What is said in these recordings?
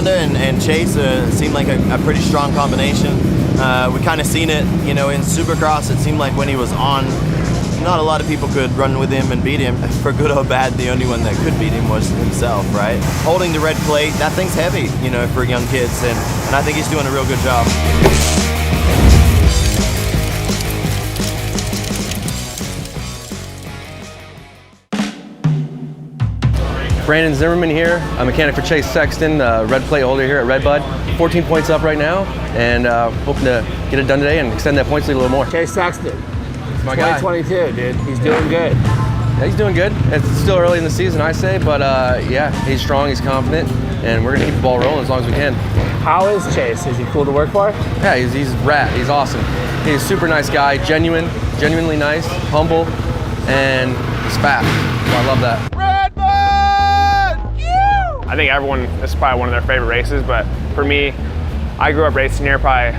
Honda and Chase seemed like a pretty strong combination. We kind of seen it, you know, in Supercross. It seemed like when he was on, not a lot of people could run with him and beat him. For good or bad, the only one that could beat him was himself, right? Holding the red plate, that thing's heavy, you know, for young kids, and I think he's doing a real good job. Brandon Zimmerman here, a mechanic for Chase Sexton, red plate holder here at Redbud. 14 points up right now, and hoping to get it done today and extend that points lead a little more. Chase Sexton, my guy. 2022, dude. He's doing good. Yeah, he's doing good. It's still early in the season, I say, but yeah, he's strong, he's confident, and we're gonna keep the ball rolling as long as we can. How is Chase? Is he cool to work for? Yeah, he's rad. He's awesome. He's a super nice guy, genuinely nice, humble, and he's fast. So I love that. I think this is probably one of their favorite races, but for me, I grew up racing here probably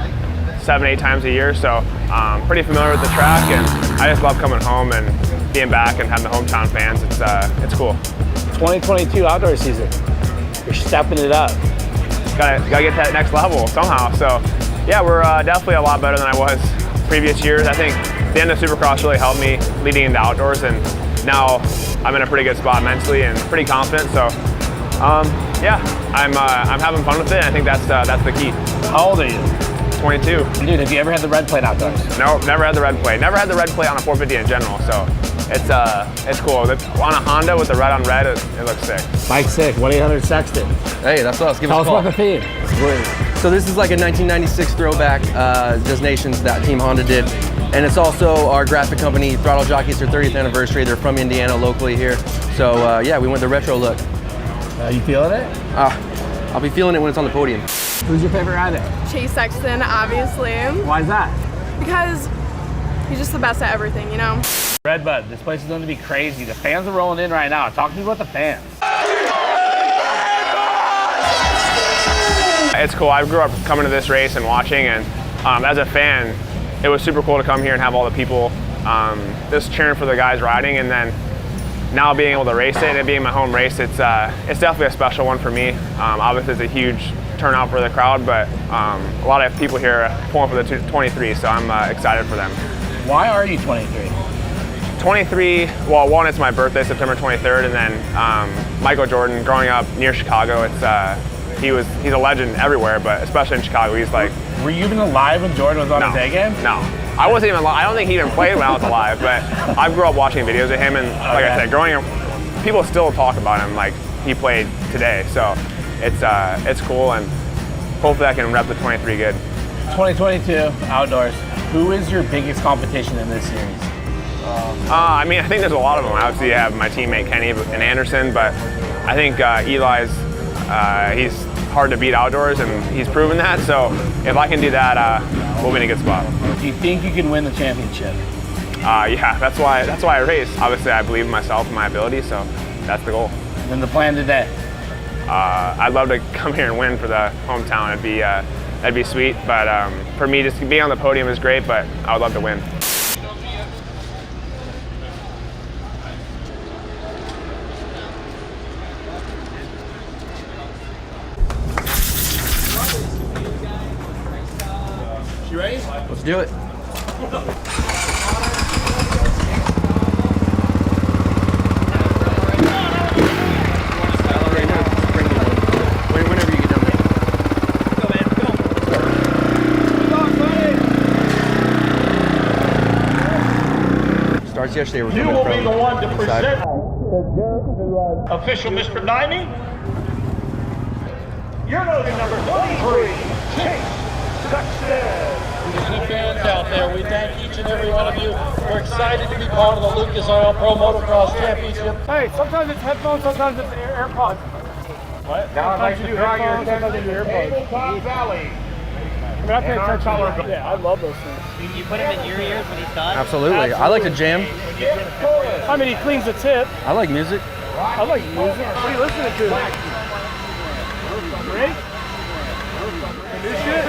7-8 times a year, so pretty familiar with the track, and I just love coming home and being back and having the hometown fans. It's cool. 2022 outdoor season. You're stepping it up. Gotta get to that next level somehow. So yeah, we're definitely a lot better than I was previous years. I think the end of Supercross really helped me leading into outdoors, and now I'm in a pretty good spot mentally and pretty confident. So yeah, I'm having fun with it. And I think that's the key. How old are you? 22. Dude, have you ever had the red plate outdoors? No, never had the red plate. Never had the red plate on a 450 in general. So it's cool. On a Honda with the red on red, it looks sick. Mike's sick. 1-800-SEXTON. Hey, that's us. Give us a call. Tell us about the theme. So this is like a 1996 throwback designations that Team Honda did. And it's also our graphic company, Throttle Jockeys, their 30th anniversary. They're from Indiana, locally here. So yeah, we went the retro look. You feeling it? I'll be feeling it when it's on the podium. Who's your favorite rider? Chase Sexton, obviously. Why is that? Because he's just the best at everything, you know? Redbud, this place is going to be crazy. The fans are rolling in right now. Talk to me about the fans. It's cool. I grew up coming to this race and watching, and as a fan, it was super cool to come here and have all the people just cheering for the guys riding, and then now being able to race it and it being my home race, it's definitely a special one for me. Obviously, it's a huge turnout for the crowd, but a lot of people here are pulling for the 23, so I'm excited for them. Why are you 23? 23, well, one, it's my birthday, September 23rd, and then Michael Jordan, growing up near Chicago, he's a legend everywhere, but especially in Chicago, he's like... Were you even alive when Jordan was on his A game? No. I wasn't even alive. I don't think he even played when I was alive, but I grew up watching videos of him, and like I said, growing up, people still talk about him like he played today, so it's cool, and hopefully I can rep the 23 good. 2022 outdoors, who is your biggest competition in this series? I mean, I think there's a lot of them. Obviously, I have my teammate Kenny and Anderson, but I think Eli's, he's hard to beat outdoors, and he's proven that. So if I can do that, we'll be in a good spot. Do you think you can win the championship? Yeah, that's why I race. Obviously, I believe in myself and my ability, so that's the goal. And the plan today? I'd love to come here and win for the hometown. That'd be sweet. But for me, just being on the podium is great, but I would love to win. You ready? Let's do it. Whenever you get down there. Go, man. Go. Starts yesterday. We're coming from the one to inside. present to official Mr. 90. You're loading number 23, Chase Sexton. Any fans out there, we thank each and every one of you. We're excited to be part of the Lucas Oil Pro Motocross Championship. Hey, sometimes it's headphones, sometimes it's AirPods. What? Now I'd like to draw your attention to Tabletop Valley. I mean, I pay attention. Yeah, I love those things. You put him in your ears when he's done? Absolutely. I like to jam. I mean, he cleans the tip. I like music. I like music. What are you listening to? Great. New shit.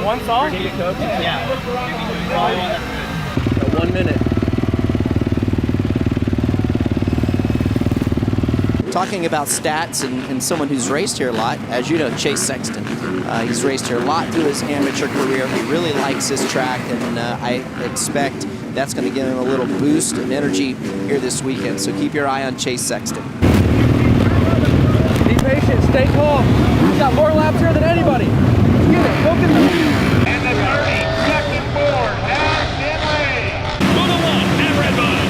One song? Yeah. 1 minute. talking about stats and someone who's raced here a lot, as you know, Chase Sexton. He's raced here a lot through his amateur career. He really likes this track, and I expect that's going to give him a little boost and energy here this weekend. So keep your eye on Chase Sexton. Be patient, stay calm. He's got more laps here than anybody. Let's get it, go get the lead. And the 32nd board has been raised. To the one at Redbud.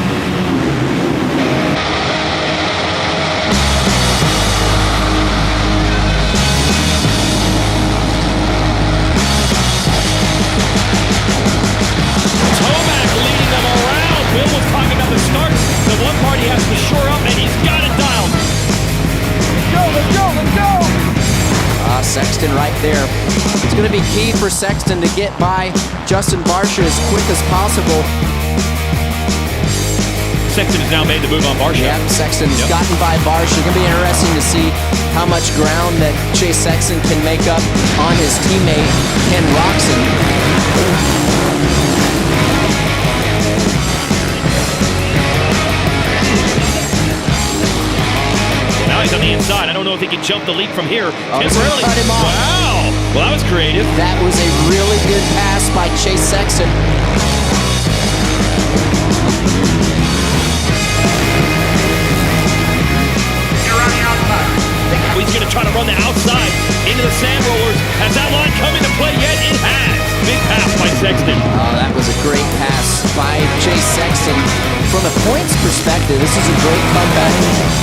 Tomac leading them around. Bill was talking about the start. The one part he has to shore up, and he's got it dialed. Let's go, let's go, let's go. Sexton right there. It's going to be key for Sexton to get by Justin Barsha as quick as possible. Sexton has now made the move on Barsha. Yeah, Sexton's gotten by Barsha. It's going to be interesting to see how much ground that Chase Sexton can make up on his teammate, Ken Roxon. Now he's on the inside. I don't know if he can jump the lead from here. Temporarily. Cut him off. Wow. Well, that was creative. That was a really good pass by Chase Sexton. He's going to try to run the outside into the sand rollers. Has that line come into play yet? It has. Big pass by Sexton. Oh, that was a great pass by Chase Sexton. From a points perspective, this is a great comeback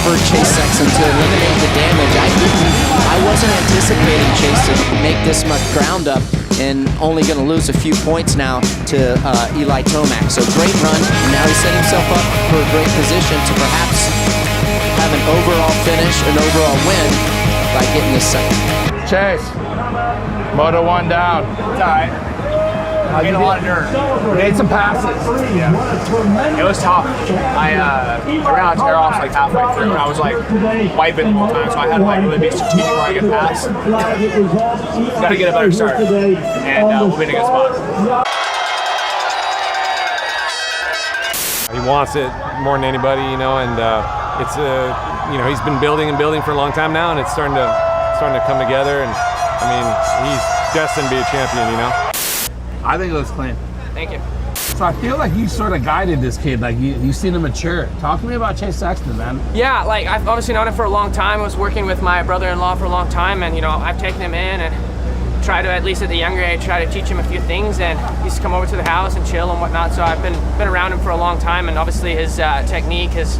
for Chase Sexton to eliminate the damage. I wasn't anticipating Chase to make this much ground up and only going to lose a few points now to Eli Tomac. So great run. Now he's setting himself up for a great position to perhaps have an overall finish, an overall win by getting this second. Chase, Moto 1 down. It's all right. I made a lot of dirt. Made some passes. Yeah. It was tough. I ran out of tear offs like halfway through, and I was like wiping the whole time, so I had to like really be strategic where I get past. Got to get a better start, and we'll be in a good spot. He wants it more than anybody, you know, and it's you know, he's been building and building for a long time now, and it's starting to come together. And I mean, he's destined to be a champion, you know. I think it looks clean. Thank you. So I feel like you sort of guided this kid, like you've seen him mature. Talk to me about Chase Sexton, man. Yeah, like I've obviously known him for a long time. I was working with my brother-in-law for a long time, and you know, I've taken him in and try to, at least at the younger age, try to teach him a few things, and he used to come over to the house and chill and whatnot. So I've been around him for a long time, and obviously his technique, his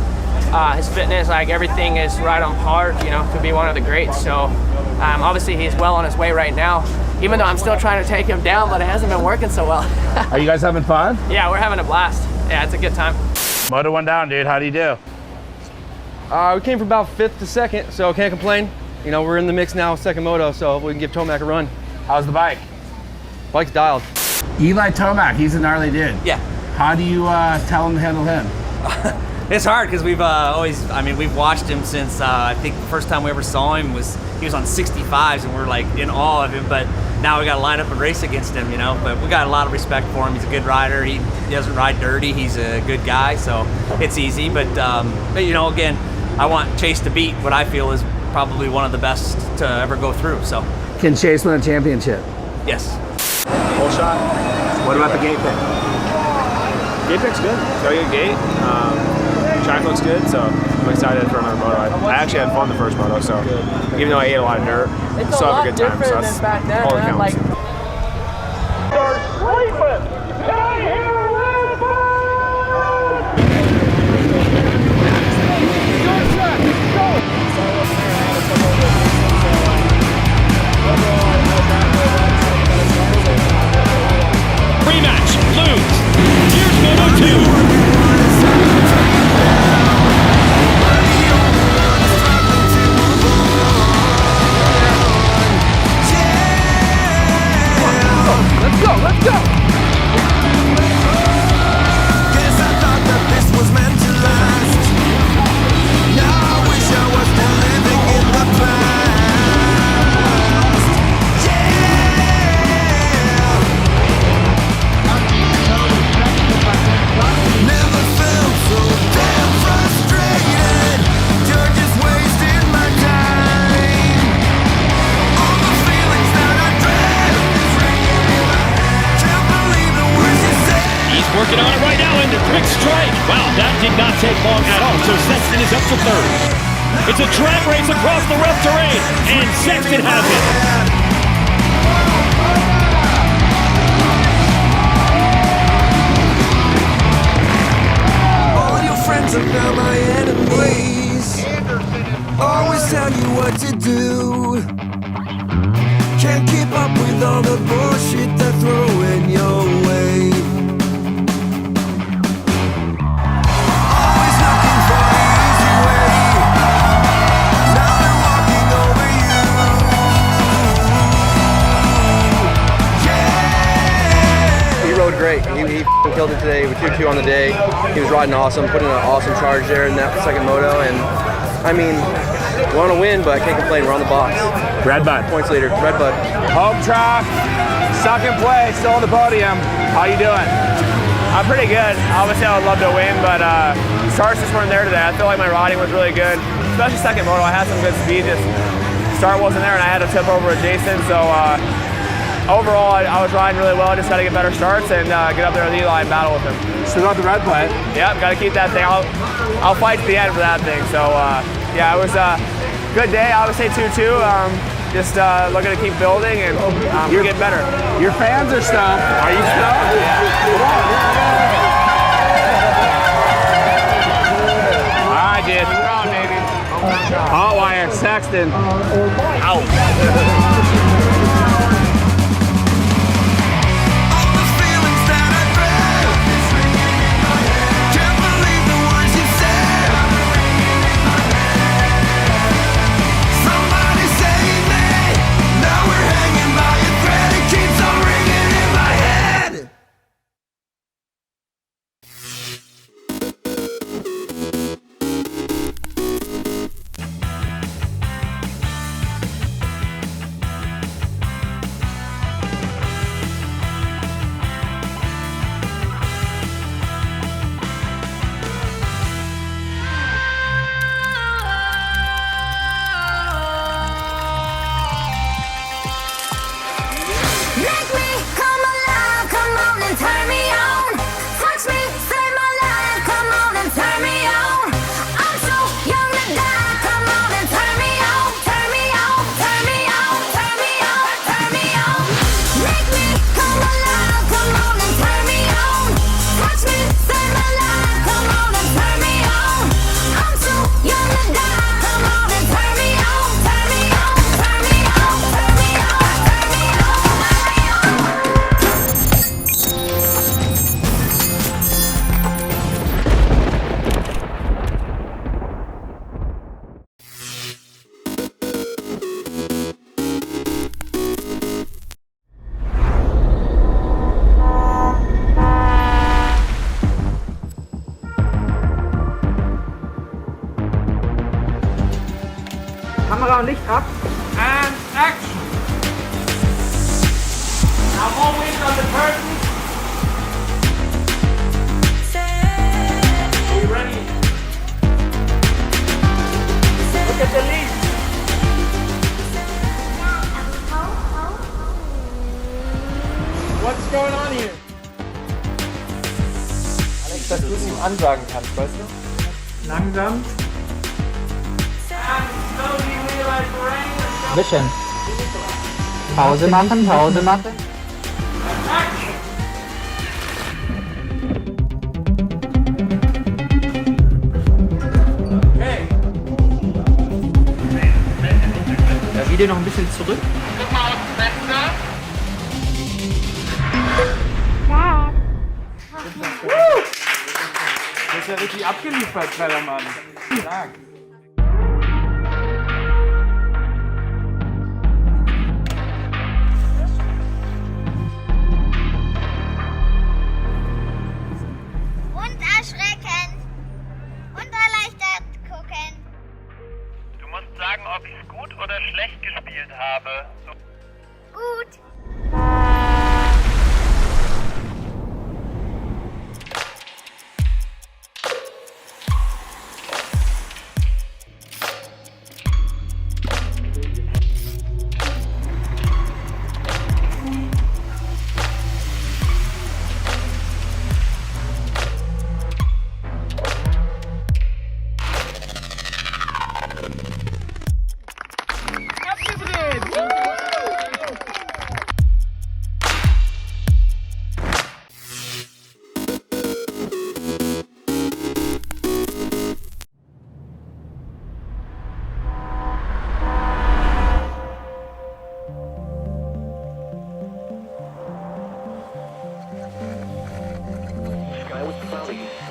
fitness, like everything is right on par, you know, to be one of the greats. So obviously he's well on his way right now, even though I'm still trying to take him down, but it hasn't been working so well. Are you guys having fun? Yeah, we're having a blast. Yeah, it's a good time. Moto 1 down, dude. How do you do? We came from about 5th to 2nd, so can't complain. You know, we're in the mix now, second moto, so we can give Tomac a run. How's the bike? Bike's dialed. Eli Tomac, he's a gnarly dude. Yeah. How do you tell him to handle him? It's hard because we've we've watched him since I think the first time we ever saw him he was on 65s, and we're like in awe of him. But now we got to line up and race against him, you know. But we got a lot of respect for him. He's a good rider. He doesn't ride dirty. He's a good guy, so it's easy. But you know, again, I want Chase to beat what I feel is probably one of the best to ever go through. So Can Chase win a championship? yes. Full shot. What about the gate pick? Gate pick's good. Got a good gate. Track looks good, so I'm excited for another moto. I actually had fun the first moto, so even though I ate a lot of dirt, still have a good time. So that's all that counts. Rematch. Lose. Here's Moto 2. Sexton on it right now, and the quick strike. Wow, that did not take long at all. So Sexton is up to third. It's a drag race across the rough terrain, and Sexton has it. All your friends are now my enemies. Always tell you what to do. Can't keep up with all the bullshit they're throwing your way. Always looking for the easy way. Now they're walking over you. Yeah. He rode great. He killed it today. We 2-2 on the day. He was riding awesome, putting an awesome charge there in that second moto. And I mean, we want to win, but I can't complain. We're on the box. Red Bud. Points leader. Red Bud. Home track, second place, still on the podium. How you doing? I'm pretty good. Obviously, I would love to win, but starts just weren't there today. I feel like my riding was really good, especially second moto. I had some good speed. Just start wasn't there, and I had to tip over a Jason. So overall, I was riding really well. I just got to get better starts and get up there in the line and battle with him. Still got the red flag. Yep, got to keep that thing. I'll fight to the end for that thing. So yeah, it was a good day. I would say 2-2. Just looking to keep building and we're getting better. Your fans are stoked. Are you stoked? Come on. All right, dude. Baby. Hot wire, Sexton. Out. Kamera und Licht ab. And action. Now more wind on the curtain. Are you ready? Look at the lead. What's going on here? Alex, dass du es ihm ansagen kannst, weißt du? Langsam. Bisschen. Pause machen, Pause machen. Okay. Das Video noch ein bisschen zurück. Guck mal aus dem Fenster. Das ist ja richtig abgeliefert, kleiner Mann. Stark. Und erschrecken. Und erleichtert gucken. Du musst sagen, ob ich es gut oder schlecht gespielt habe. Gut. Valley.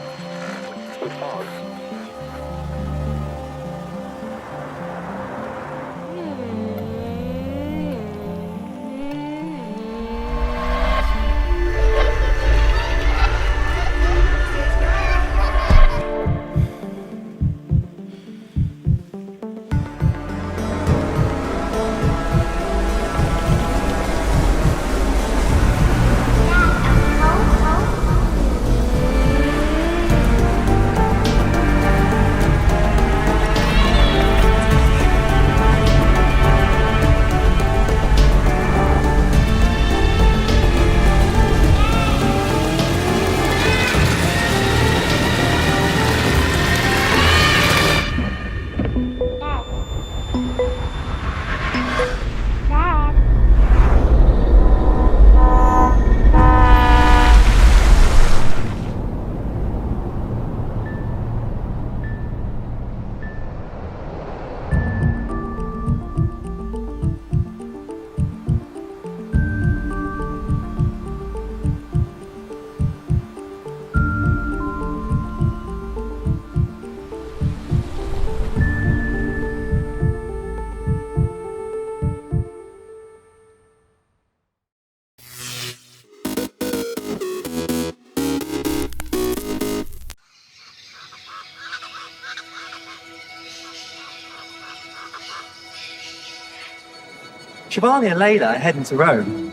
Shivani and Layla are heading to Rome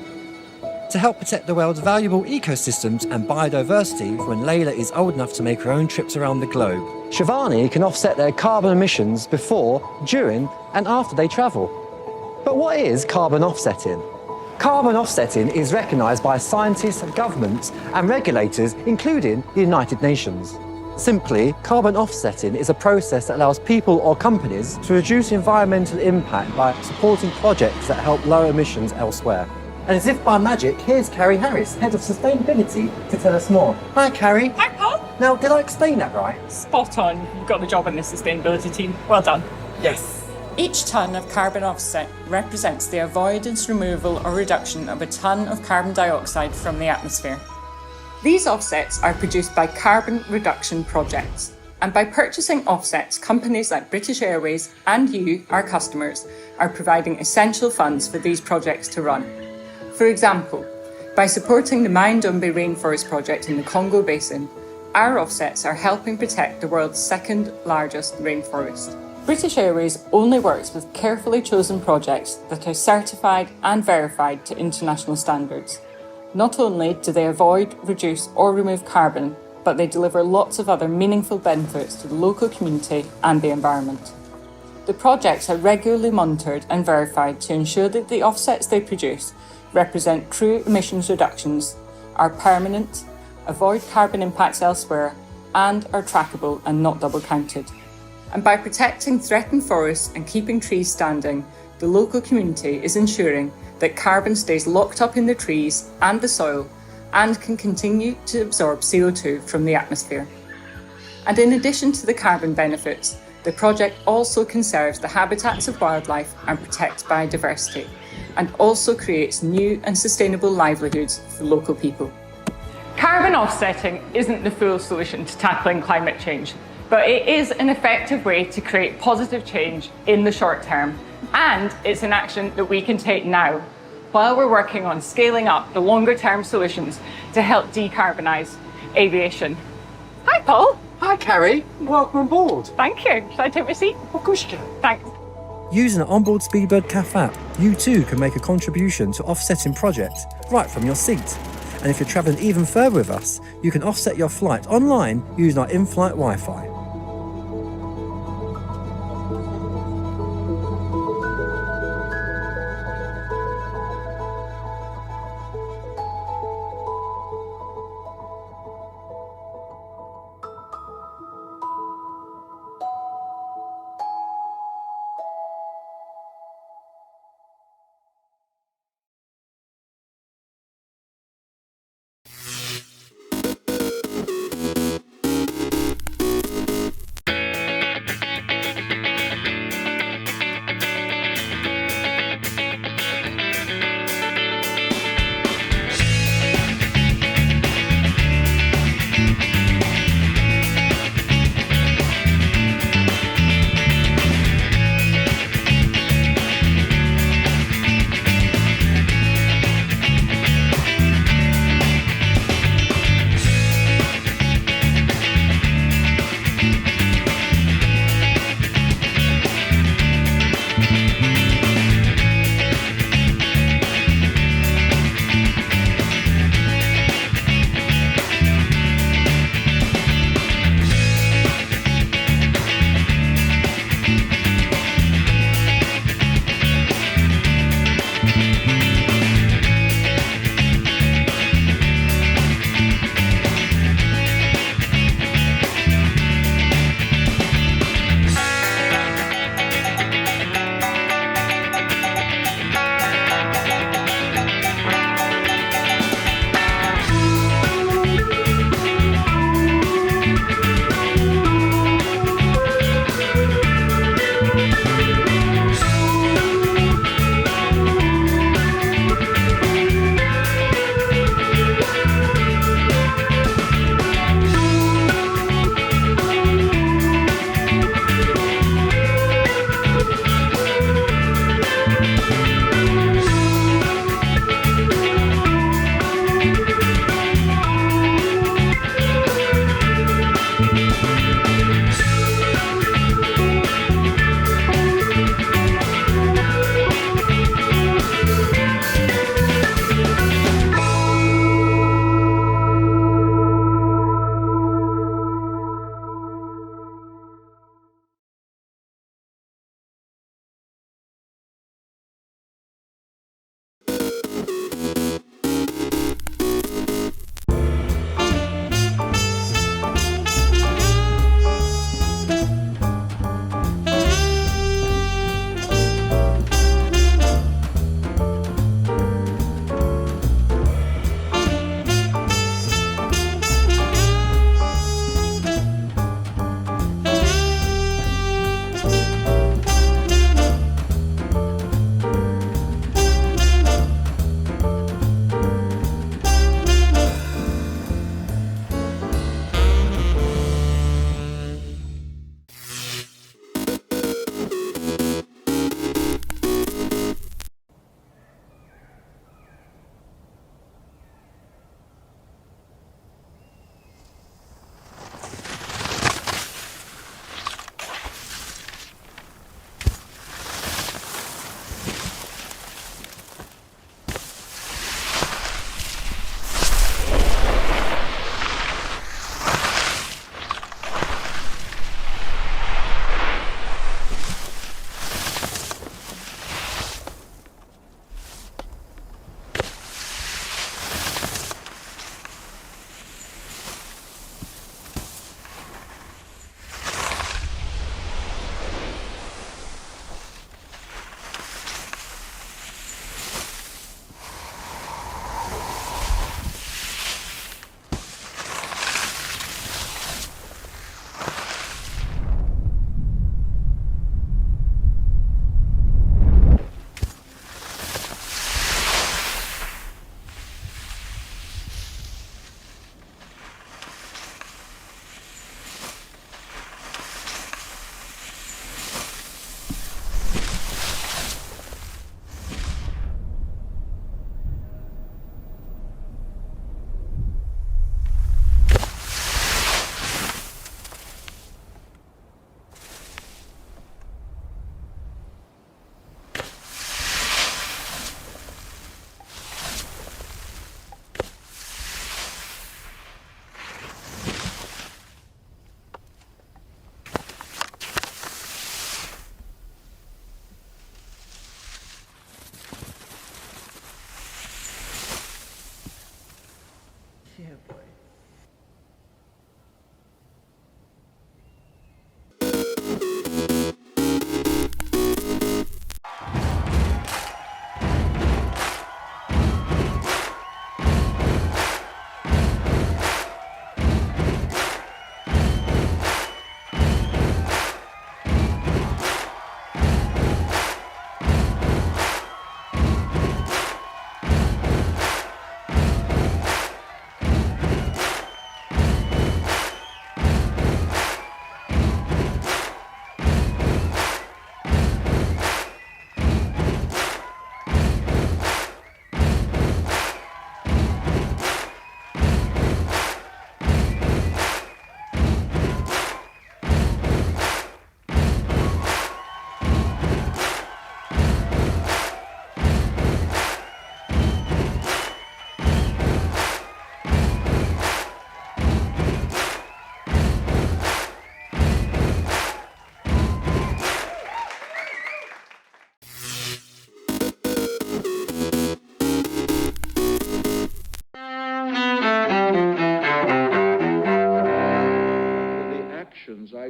to help protect the world's valuable ecosystems and biodiversity when Layla is old enough to make her own trips around the globe. Shivani can offset their carbon emissions before, during, and after they travel. But what is carbon offsetting? Carbon offsetting is recognised by scientists, governments, and regulators, including the United Nations. Simply, carbon offsetting is a process that allows people or companies to reduce environmental impact by supporting projects that help lower emissions elsewhere. And as if by magic, here's Carrie Harris, Head of Sustainability, to tell us more. Hi, Carrie. Hi, Paul. Now, did I explain that right? Spot on. You've got the job in the sustainability team. Well done. Yes. Each tonne of carbon offset represents the avoidance, removal or reduction of a tonne of carbon dioxide from the atmosphere. These offsets are produced by carbon reduction projects, and by purchasing offsets, companies like British Airways and you, our customers, are providing essential funds for these projects to run. For example, by supporting the Mai-Ndombe Rainforest Project in the Congo Basin, our offsets are helping protect the world's second largest rainforest. British Airways only works with carefully chosen projects that are certified and verified to international standards. Not only do they avoid, reduce or remove carbon, but they deliver lots of other meaningful benefits to the local community and the environment. The projects are regularly monitored and verified to ensure that the offsets they produce represent true emissions reductions, are permanent, avoid carbon impacts elsewhere, and are trackable and not double counted. And by protecting threatened forests and keeping trees standing, the local community is ensuring that carbon stays locked up in the trees and the soil and can continue to absorb CO2 from the atmosphere. And in addition to the carbon benefits, the project also conserves the habitats of wildlife and protects biodiversity, and also creates new and sustainable livelihoods for local people. Carbon offsetting isn't the full solution to tackling climate change, but it is an effective way to create positive change in the short term, and it's an action that we can take now, while we're working on scaling up the longer term solutions to help decarbonise aviation. Hi, Paul. Hi, Carrie. Welcome on board. Thank you. Should I take my seat? Of course you can. Thanks. Using the onboard Speedbird CAF app, you too can make a contribution to offsetting projects right from your seat. And if you're travelling even further with us, you can offset your flight online using our in-flight Wi-Fi.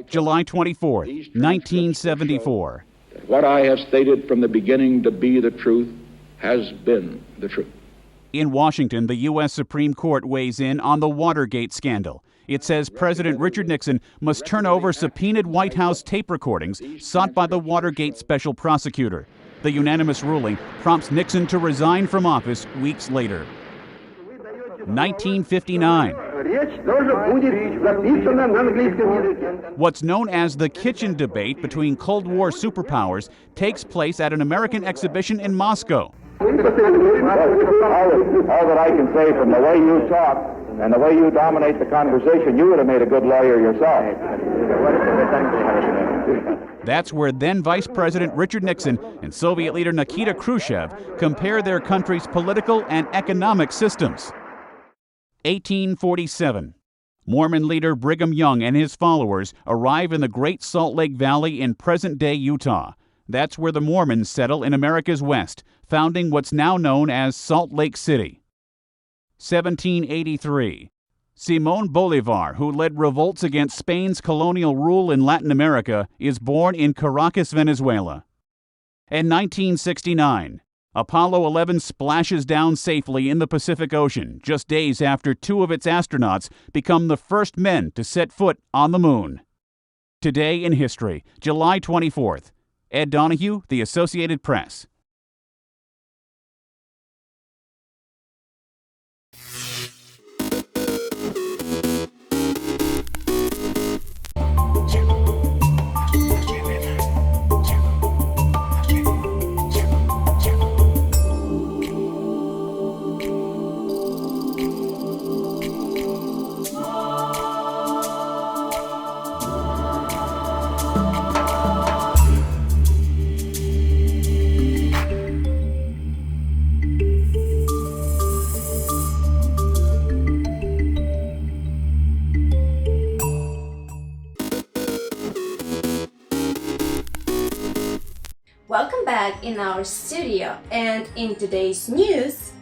July 24th, 1974. What I have stated from the beginning to be the truth has been the truth. In Washington, the U.S. Supreme Court weighs in on the Watergate scandal. It says President Richard Nixon must turn over subpoenaed White House tape recordings sought by the Watergate special prosecutor. The unanimous ruling prompts Nixon to resign from office weeks later. 1959. What's known as the kitchen debate between Cold War superpowers takes place at an American exhibition in Moscow. All that I can say, from the way you talk and the way you dominate the conversation, you would have made a good lawyer yourself. That's where then Vice President Richard Nixon and Soviet leader Nikita Khrushchev compare their country's political and economic systems. 1847. Mormon leader Brigham Young and his followers arrive in the Great Salt Lake Valley in present-day Utah. That's where the Mormons settle in America's West, founding what's now known as Salt Lake City. 1783. Simón Bolívar, who led revolts against Spain's colonial rule in Latin America, is born in Caracas, Venezuela. And 1969. Apollo 11 splashes down safely in the Pacific Ocean just days after two of its astronauts become the first men to set foot on the moon. Today in history, July 24th. Ed Donahue, The Associated Press. Welcome back in our studio, and in today's news,